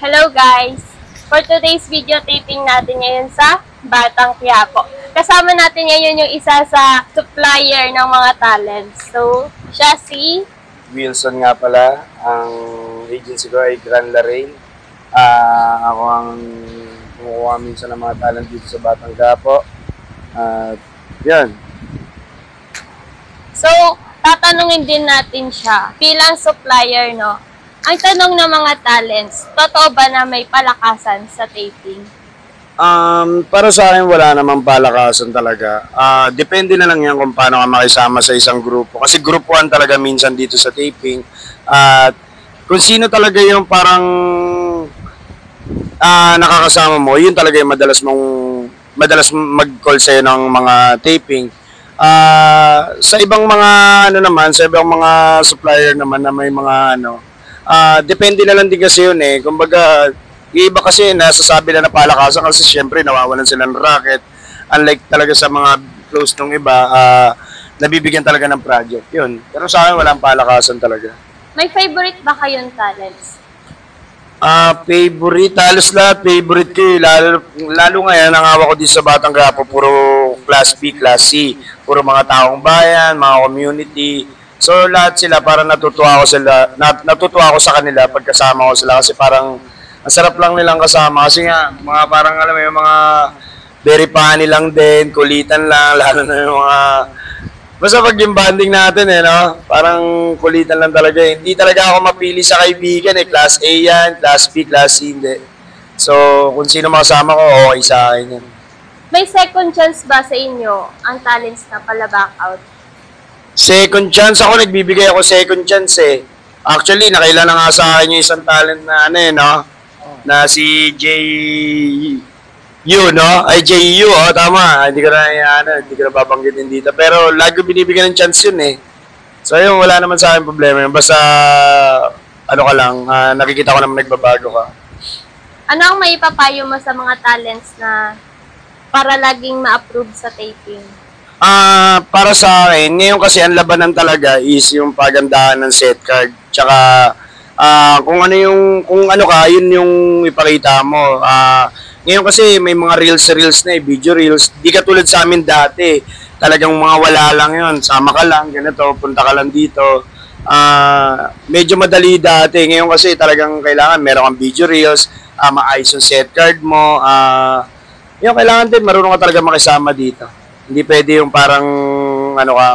Hello guys! For today's video taping natin ngayon sa Batang Quiapo. Kasama natin ngayon yung isa sa supplier ng mga talents. So, siya si Wilson nga pala. Ang agency ko ay Grand Laraine. Ako ang kumukuha minsan ng mga talent dito sa Batang Quiapo. Yan. So, tatanungin din natin siya bilang supplier, no? Ang tanong ng mga talents, totoo ba na may palakasan sa taping? Para sa akin, wala namang palakasan talaga. Depende na lang yan kung paano ka makisama sa isang grupo. Kasi group 1 talaga minsan dito sa taping. At kung sino talaga yung parang nakakasama mo, yun talaga yung madalas mag-call sa'yo ng mga taping. Sa ibang mga sa ibang mga supplier naman na may mga depende na lang din kasi yun eh. Kumbaga, yung iba kasi nasasabi na palakasan kasi syempre nawawalan sila ng racket. Unlike talaga sa mga close nung iba, nabibigyan talaga ng project. Yun. Pero sa akin, walang palakasan talaga. May favorite ba kayong talents? Favorite, halos lahat, favorite ko. Lalo ngayon, ang hawak ko dito sa Batang Quiapo, puro Class B, Class C. Puro mga taong bayan, mga community. So lahat sila, parang natutuwa ako sa kanila pagkasama ko sila kasi parang ang sarap lang nilang kasama kasi nga mga parang alam mo yung mga very funny lang din, kulitan lang, lalo na yung mga basta pag yung banding natin no? Parang kulitan lang talaga eh. Hindi talaga ako mapili sa kaibigan eh, Class A yan, Class B, Class C, hindi. So kung sino makasama ko, okay sa akin yan. May second chance ba sa inyo ang talents na pala back out? Second chance ako, nagbibigay ako second chance eh. Actually, nakailan na nga sa akin yung isang talent na na si J.U. no? Ay, J.U. Tama. Hindi ko na babanggitin dito. Pero lagi ko binibigyan ng chance yun eh. So yun, wala naman sa akin problema yun. Basta, nakikita ko naman nagbabago ka. Ano ang maipapayo mo sa mga talents na para laging ma-approve sa taping? Para sa akin, ngayon kasi ang labanan talaga is yung pagandahan ng set card. Tsaka kung ano ka, yun yung ipakita mo. Ngayon kasi may mga reels na video reels. Di katulad sa amin dati. Talagang mga wala lang yun. Sama ka lang, ganito, punta ka lang dito. Medyo madali dati. Ngayon kasi talagang kailangan meron kang video reels, maayos yung set card mo. Yung kailangan din, marunong ka talaga makisama dito. Hindi pwede yung parang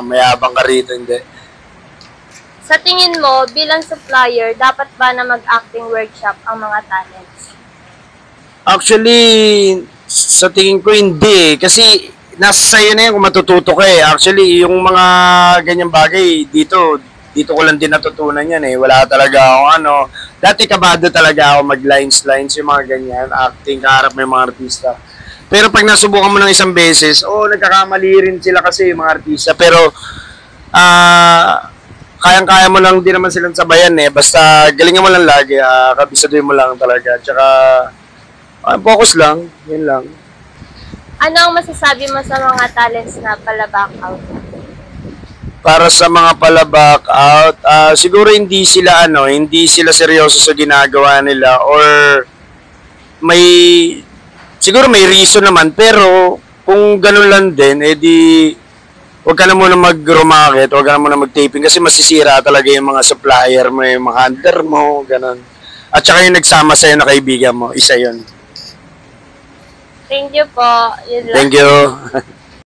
mayabang ka rito, hindi. Sa tingin mo, bilang supplier, dapat ba na mag-acting workshop ang mga talents? Actually, sa tingin ko hindi. Kasi nasa sa'yo na yan kung matututo ka eh. Actually, yung mga ganyang bagay, dito ko lang din natutunan yan eh. Wala talaga ako Dati kabado talaga ako mag-lines, yung mga ganyan. Acting, kaharap may mga artista. Pero pag nasubukan mo ng isang beses, nagkakamali rin sila kasi yung mga artista. Pero, kayang-kaya mo lang din naman silang sabayan eh. Basta galingan mo lang lagi, kabisaduhin mo lang talaga. Tsaka, focus lang, yun lang. Ano ang masasabi mo sa mga talents na pala back out? Para sa mga pala back out, siguro hindi sila seryoso sa ginagawa nila or siguro may reason naman, pero kung ganun lang din, huwag ka na muna mag-rumakit, huwag ka na muna mag-taping kasi masisira talaga yung mga supplier mo, yung mga hunter mo, ganun. At saka yung nagsama sa'yo na kaibigan mo, isa yun. Thank you po. Yun lang. Thank you.